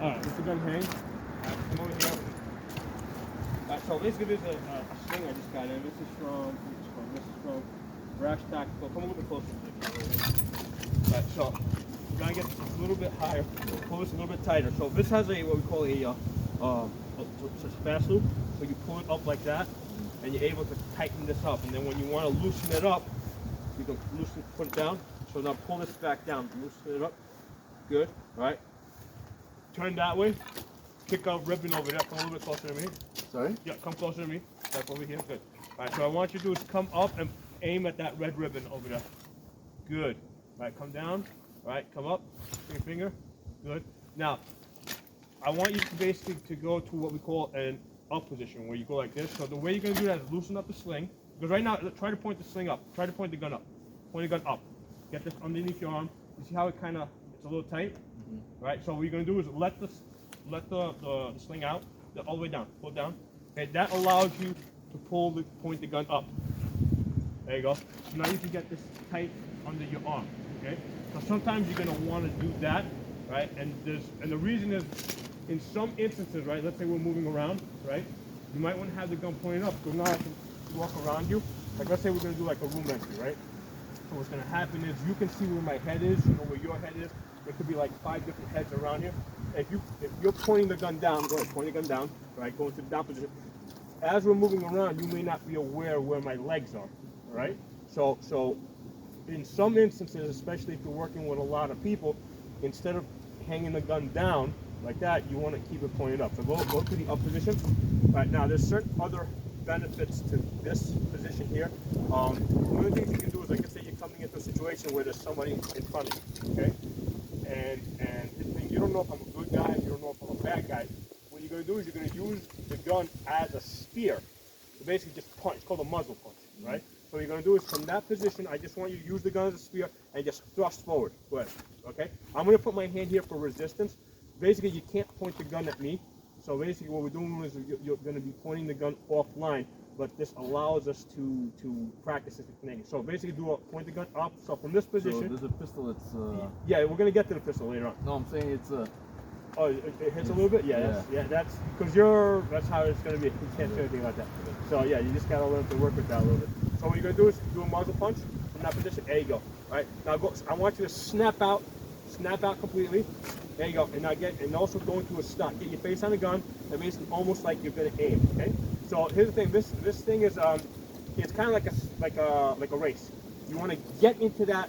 Alright, let the gun hang. Alright, come over here. Alright, so basically there's a sling I just got in. This is from Brash Tactical. Come a little bit closer to the Alright, so we're gonna get this a little bit higher. Pull this a little bit tighter. So this has a what we call it's a fast loop. So you pull it up like that, and you're able to tighten this up. And then when you want to loosen it up, you can put it down. So now pull this back down, loosen it up. Good. All right. Turn that way. Kick a ribbon over there. Come a little bit closer to me. Sorry? Yeah, come closer to me. Step over here. Good. All right. So I want you to do is come up and aim at that red ribbon over there. Good. All right. Come down. All right. Come up. Bring your finger. Good. Now, I want you to basically to go to what we call an up position, where you go like this. So the way you're going to do that is loosen up the sling. Because right now, try to point the sling up. Try to point the gun up. Point the gun up. Get this underneath your arm. You see how it kind of, it's a little tight? Mm-hmm. Right? So what you're going to do is let the sling out, all the way down. Pull it down. Okay, that allows you to point the gun up. There you go. So now you can get this tight under your arm. Okay? So sometimes you're going to want to do that, right? And the reason is, in some instances, right, let's say we're moving around, right, you might want to have the gun pointed up, so now I can walk around you. Like, let's say we're going to do like a room entry, right? So what's going to happen is you can see where my head is, you know where your head is. There could be like 5 different heads around you. If you're pointing the gun down, go ahead, point the gun down, right, go into the down position. As we're moving around, you may not be aware where my legs are, right? So in some instances, especially if you're working with a lot of people, instead of hanging the gun down like that, you want to keep it pointed up. So go to the up position. Right now, there's certain other benefits to this position here. One of the things you can do is, like I say, you're coming into a situation where there's somebody in front of you, okay? And you don't know if I'm a good guy, you don't know if I'm a bad guy. What you're going to do is you're going to use the gun as a spear. So basically just punch. It's called a muzzle punch, right? So what you're going to do is from that position, I just want you to use the gun as a spear and just thrust forward. Go ahead, okay? I'm going to put my hand here for resistance. Basically, you can't point the gun at me. So basically what we're doing is you're going to be pointing the gun offline, but this allows us to practice this technique. So basically point the gun up. So from this position. So there's a pistol, it's... Yeah, we're going to get to the pistol later on. No, I'm saying it's... Oh, it hits a little bit? Yeah, that's because that's how it's going to be. You can't do anything like that. So yeah, you just got to learn to work with that a little bit. So what you're going to do is do a muzzle punch from that position. There you go. All right, now I want you to snap out completely. There you go. And now also go into a stop. Get your face on the gun and basically almost like you're going to aim. Okay. So here's the thing. This thing is it's kind of like a race. You want to get into that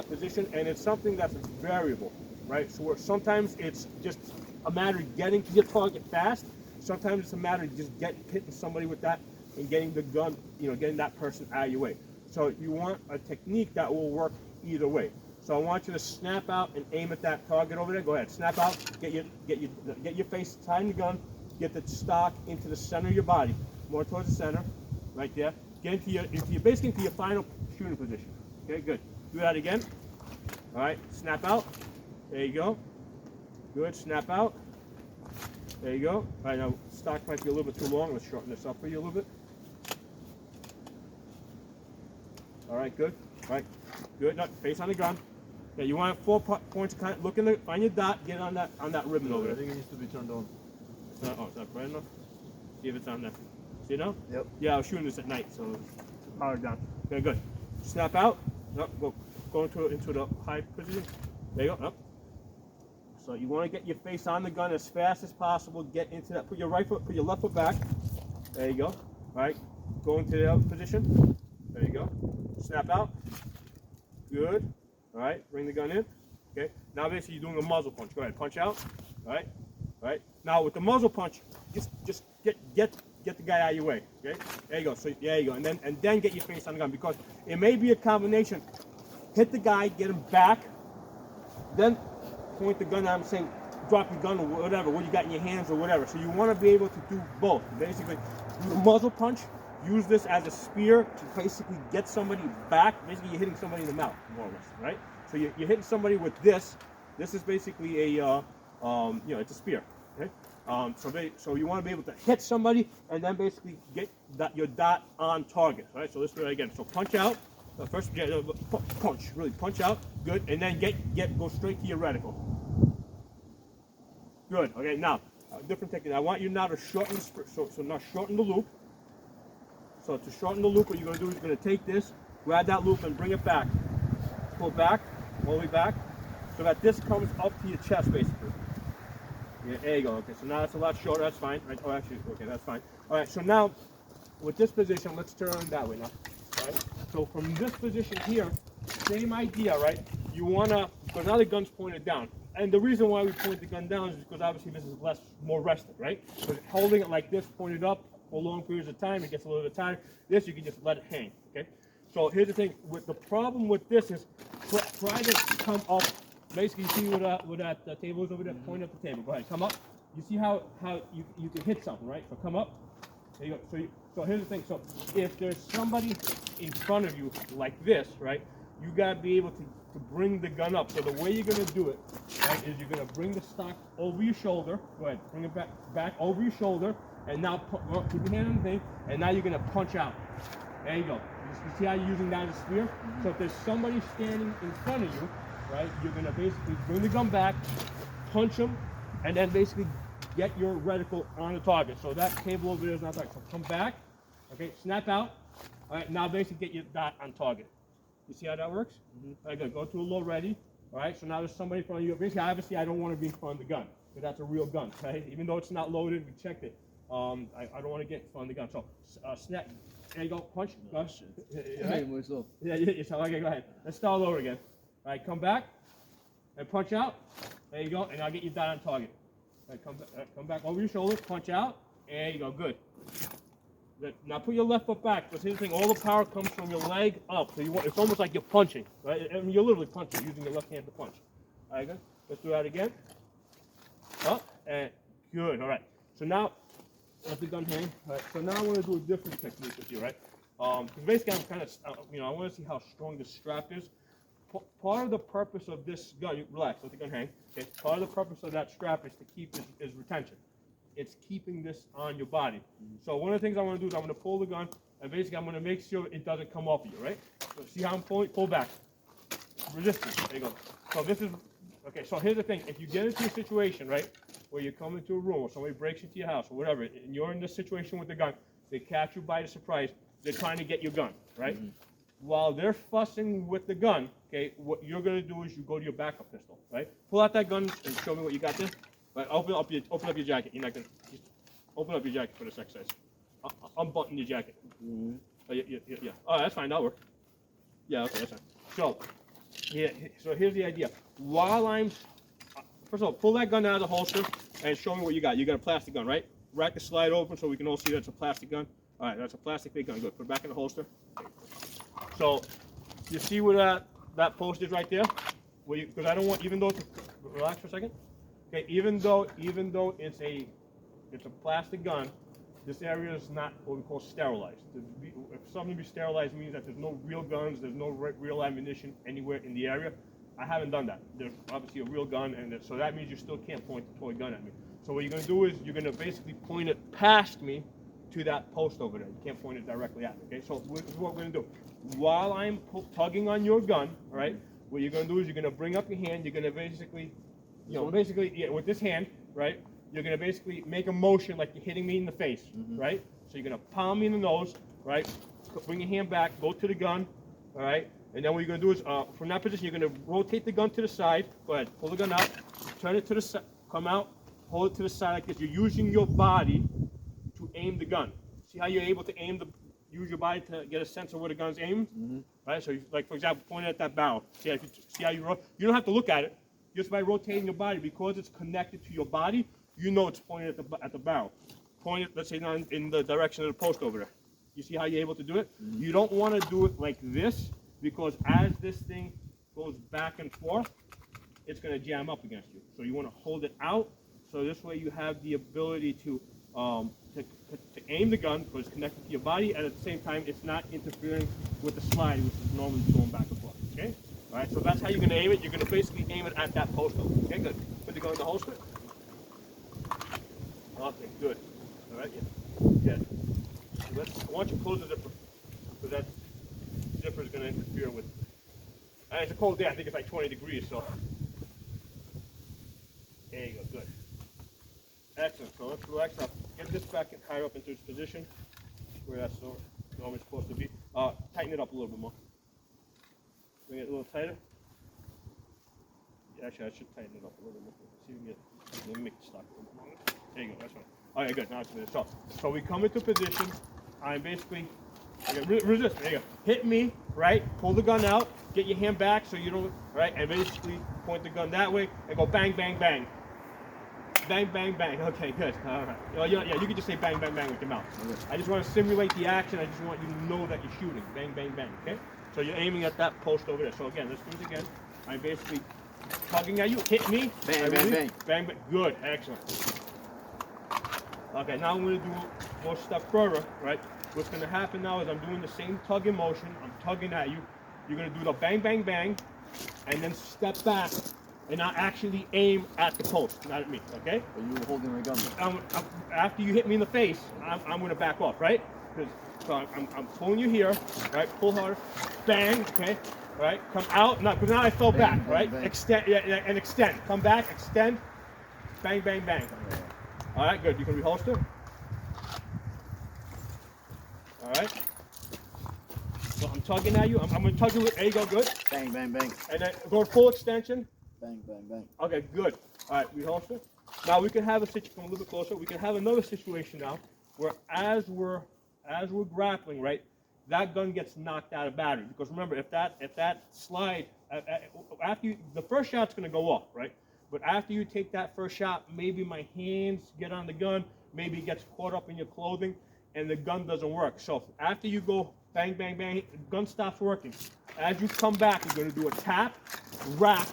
position, and it's something that's variable. Right, so where sometimes it's just a matter of getting to your target fast. Sometimes it's a matter of just hitting somebody with that and getting the gun, getting that person out of your way. So you want a technique that will work either way. So I want you to snap out and aim at that target over there. Go ahead, snap out, get your face behind the gun, get the stock into the center of your body, more towards the center, right there. Get into your final shooting position. Okay, good. Do that again. All right, snap out. There you go. Good. Snap out. There you go. All right, now stock might be a little bit too long. Let's shorten this up for you a little bit. All right, good. All right, good. Now, face on the gun. Yeah, you want 4 points. Kind of look find your dot. Get on that ribbon over there. I think it needs to be turned on. It's not bright enough. See if it's on there. See now? Yep. Yeah, I was shooting this at night, so it's powered down. Okay, good. Snap out. Nope, go into the high position. There you go. Up. So you want to get your face on the gun as fast as possible. Get into that. Put your left foot back. There you go. All right. Go into the other position. There you go. Snap out. Good. All right. Bring the gun in. Okay. Now basically you're doing a muzzle punch. Go ahead. Punch out. All right. All right. Now with the muzzle punch, just get the guy out of your way. Okay. There you go. So there you go. And then get your face on the gun, because it may be a combination. Hit the guy. Get him back. Then point the gun. I'm saying drop your gun or whatever, what you got in your hands or whatever. So you want to be able to do both. Basically, do the muzzle punch. Use this as a spear to basically get somebody back. Basically, you're hitting somebody in the mouth, more or less, right? So you're hitting somebody with this. This is basically a, it's a spear. Okay. So you want to be able to hit somebody and then basically get your dot on target. Right. So let's do it again. So punch out. First, punch. Really punch out. Good. And then go straight to your reticle. Good. Good. Okay, now, different technique. I want you now to shorten, so now shorten the loop. So to shorten the loop, what you're going to do is you're going to take this, grab that loop and bring it back. Pull back, all the way back, so that this comes up to your chest, basically. Yeah, there you go. Okay, so now it's a lot shorter. That's fine. Right? Oh, actually, okay, that's fine. All right, so now, with this position, let's turn it that way now. All right? So from this position here, same idea, right? You want to, because now the gun's pointed down. And the reason why we point the gun down is because obviously this is more rested, right? But holding it like this, pointed up for long periods of time, it gets a little bit tired. This, you can just let it hang, okay? So here's the thing, the problem with this is, try to come up. Basically, you see where that table is over there? Point at the table. Go ahead, come up. You see how you can hit something, right? So come up. There you go. So here's the thing. So if there's somebody in front of you like this, right? You gotta be able to bring the gun up. So the way you're gonna do it, right, is you're gonna bring the stock over your shoulder. Go ahead, bring it back over your shoulder, and now keep your hand on the thing, and now you're gonna punch out. There you go. You see how you're using that as a spear? So if there's somebody standing in front of you, right, you're gonna basically bring the gun back, punch them, and then basically get your reticle on the target. So that table over there is not target. So come back, okay, snap out. All right, now basically get your dot on target. You see how that works? All right, good. Go to a low ready. All right, so now there's somebody in front of you. Basically, obviously, I don't want to be in front of the gun, because that's a real gun, right? Even though it's not loaded, we checked it. I don't want to get in front of the gun. So snap. There you go. Punch. Go ahead. Hey, myself. Yeah, okay, go ahead. Let's start all over again. All right, come back and punch out. There you go, and I'll get you dot on target. All right, come back over your shoulder, punch out. There you go, good. Good. Now put your left foot back, because here's the thing, all the power comes from your leg up. So it's almost like you're punching, right? I mean, you're literally punching, using your left hand to punch. All right, good. Let's do that again. Up, and good, all right. So now, let the gun hang. All right, so now I want to do a different technique with you, right? Because basically I'm kind of, I want to see how strong the strap is. Part of the purpose of this gun, relax, let the gun hang. Okay, part of the purpose of that strap is to keep is retention. It's keeping this on your body. So one of the things I want to do is I'm going to pull the gun, and basically I'm going to make sure it doesn't come off of you, right? So see how I'm pulling? Pull back. Resistance. There you go. So this is, okay, so here's the thing. If you get into a situation, right, where you come into a room or somebody breaks into your house or whatever, and you're in this situation with the gun, they catch you by the surprise, they're trying to get your gun, right? While they're fussing with the gun, okay, what you're going to do is you go to your backup pistol, right? Pull out that gun and show me what you got there. Right, open up your jacket. You're not gonna just open up your jacket for this exercise. Unbutton your jacket. Oh, yeah. Oh, that's fine. That'll work. Yeah, okay, that's fine. So, yeah. So here's the idea. While I'm, first of all, pull that gun out of the holster and show me what you got. You got a plastic gun, right? Rack the slide open so we can all see that's a plastic gun. All right, that's a plastic big gun. Good. Put it back in the holster. So, you see where that post is right there? Because I don't want, even though it's relax for a second. Okay, even though it's a plastic gun, this area is not what we call sterilized. If something to be sterilized means that there's no real guns, there's no real ammunition anywhere in the area. I haven't done that. There's obviously a real gun, and so that means you still can't point the toy gun at me. So what you're going to do is you're going to basically point it past me to that post over there. You can't point it directly at me. Okay, so this is what we're going to do. While I'm tugging on your gun, all right, what you're going to do is you're going to bring up your hand. You're going to basically, with this hand, right, you're going to basically make a motion like you're hitting me in the face, right? So you're going to palm me in the nose, right? Bring your hand back, go to the gun, all right? And then what you're going to do is, from that position, you're going to rotate the gun to the side. Go ahead, pull the gun out, turn it to the side, come out, hold it to the side like this. You're using your body to aim the gun. See how you're able to use your body to get a sense of where the gun's aimed? Right? So, like, for example, point it at that barrel. See how you don't have to look at it. Just by rotating your body, because it's connected to your body, you know it's pointed at the barrel. Point it, let's say, in the direction of the post over there. You see how you're able to do it? You don't want to do it like this, because as this thing goes back and forth, it's going to jam up against you. So you want to hold it out, so this way you have the ability to aim the gun, because it's connected to your body, and at the same time, it's not interfering with the slide, which is normally going back and forth. Okay? All right, so that's how you're going to aim it. You're going to basically aim it at that post. Okay, good. Put the gun in the holster. Okay, good. All right, yeah. I want you to close the zipper, because that zipper is going to interfere with. And it's a cold day. I think it's like 20 degrees, so. There you go, good. Excellent. So let's relax now. Get this back and higher up into its position where that's normally supposed to be. Tighten it up a little bit more. Bring it a little tighter. Yeah, actually, I should tighten it up a little bit more. See if we can get. Let me make it stock a little bit longer. There you go. That's fine. All right, good. Now it's good. So we come into position. I'm basically resist. There you go. Hit me, right? Pull the gun out. Get your hand back so you don't, right? And basically point the gun that way and go bang, bang, bang. Bang, bang, bang. Okay, good. All right. Yeah, you can just say bang, bang, bang with your mouth. Okay. I just want to simulate the action. I just want you to know that you're shooting. Bang, bang, bang. Okay? So you're aiming at that post over there. So again, let's do it again. I'm basically tugging at you. Hit me. Bang, bang, bang. Bang, bang. Good. Excellent. Okay, now I'm going to do more stuff further, right? What's going to happen now is I'm doing the same tugging motion. I'm tugging at you. You're going to do the bang, bang, bang, and then step back and not actually aim at the post, not at me, okay? Are you holding the gun? After you hit me in the face, I'm going to back off, right? So I'm pulling you here, right? Pull harder, bang, okay? Right? Come out, because now I fell back, bang, right? Bang. Extend, yeah, and extend. Come back, extend, bang, bang, bang. Yeah. All right, good. You can reholster. All right. So I'm tugging at you. I'm going to tug you with. There you go. Good. Bang, bang, bang. And then go full extension. Bang, bang, bang. Okay, good. All right, reholster. Now we can have a situation. Come a little bit closer. We can have another situation now, where as we're grappling, right, that gun gets knocked out of battery. Because remember, if that slide after you, the first shot's going to go off, right? But after you take that first shot, maybe my hands get on the gun, maybe it gets caught up in your clothing, and the gun doesn't work. So after you go bang, bang, bang, the gun stops working. As you come back, you're going to do a tap, rack,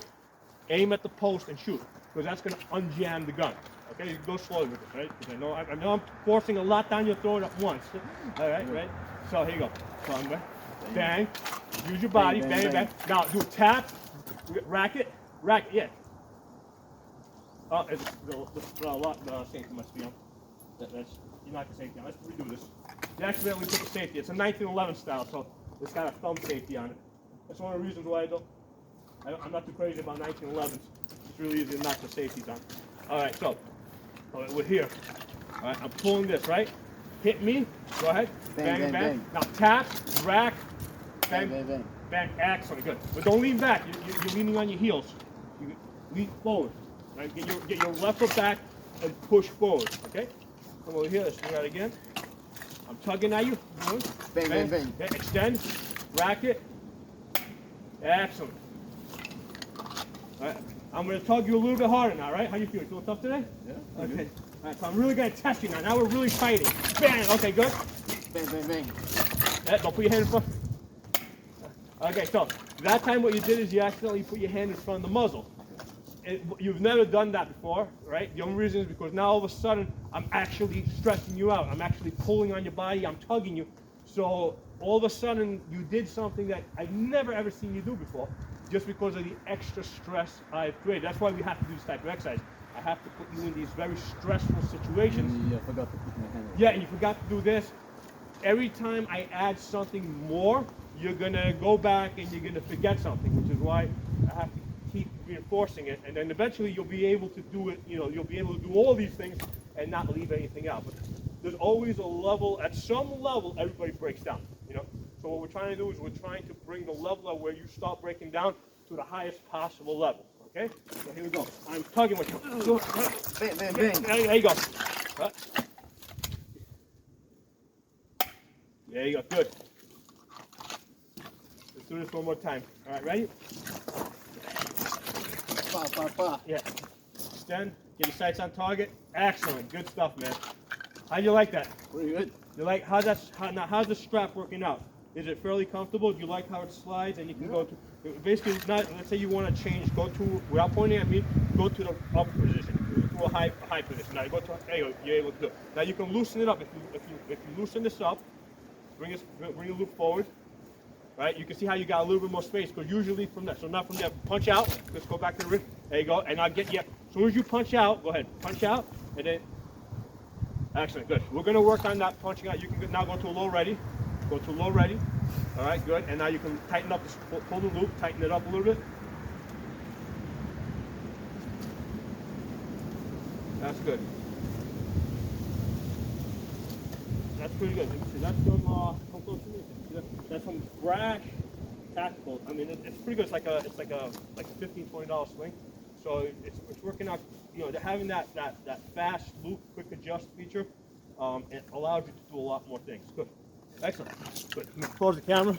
aim at the post, and shoot. Because that's going to unjam the gun. Okay, you go slowly with this, right? Because I know I'm forcing a lot down your throat at once. All right, right? So here you go. So I'm going bang, use your body, bang, bang, bang. Now do a tap, rack it, yeah. Oh, it's a lot. The safety must be on. You're not the safety on. Let's redo this. You accidentally put the safety. It's a 1911 style, so it's got a thumb safety on it. That's one of the reasons why I'm not too crazy about 1911s. It's really easy to knock the safeties on. All right, so we're here. All right, I'm pulling this, right? Hit me. Go ahead. Bang, bang, bang. Now tap, rack, Bang, bang, bang. bang. Excellent, good. But don't lean back. You're leaning on your heels. You lean forward. Right? Get your left foot back and push forward. Okay? Come over here. Let's do that again. I'm tugging at you. Bang, bang, bang. Okay, extend. Rack it. Excellent. All right. I'm going to tug you a little bit harder now, right? How you feel? You feel tough today? Yeah. Okay. All right, so I'm really going to test you now. Now we're really fighting. Bang. Okay, good. Bang, bang, bang. Don't put your hand in front. Okay, so that time what you did is you accidentally put your hand in front of the muzzle. You've never done that before, right? The only reason is because now all of a sudden I'm actually stressing you out. I'm actually pulling on your body. I'm tugging you. So all of a sudden you did something that I've never ever seen you do before, just because of the extra stress I've created. That's why we have to do this type of exercise. I have to put you in these very stressful situations. Yeah, I forgot to put my hand in. Yeah, and you forgot to do this. Every time I add something more, you're gonna go back and you're gonna forget something, which is why I have to keep reinforcing it, and then eventually you'll be able to do it. You know, you'll be able to do all these things and not leave anything out. But there's always a level. At some level, everybody breaks down. You know. So what we're trying to do is we're trying to bring the level of where you start breaking down to the highest possible level. Okay. So here we go. I'm tugging with you. Bang, bang, bang. There you go. There you go. Good. Let's do this one more time. All right, ready? Pa, pa, pa. Yeah. Extend. Get your sights on target. Excellent. Good stuff, man. How do you like that? Pretty good. You like how's the strap working out? Is it fairly comfortable? Do you like how it slides and you can go to basically it's not, let's say you want to change, go to without pointing at me, go to the up position, to a high position. Now you go to there you go, you're able to do it. Now you can loosen it up if you loosen this up, bring the loop forward. Right, you can see how you got a little bit more space because usually from that, so not from there, punch out. Let's go back to the wrist. There you go, and I'll get you. As soon as you punch out, go ahead, punch out, and then. Excellent, good. We're going to work on that punching out. You can now go to a low ready. Go to low ready. All right, good. And now you can tighten up, pull the loop, tighten it up a little bit. That's good. That's pretty good. See, that's from come close to me. See that? That's from Brash Tactical. I mean, it's pretty good. It's like a $15-$20 swing. So it's working out. You know, they're having that fast loop, quick adjust feature. It allows you to do a lot more things. Good. Excellent. Good. I'm gonna close the camera.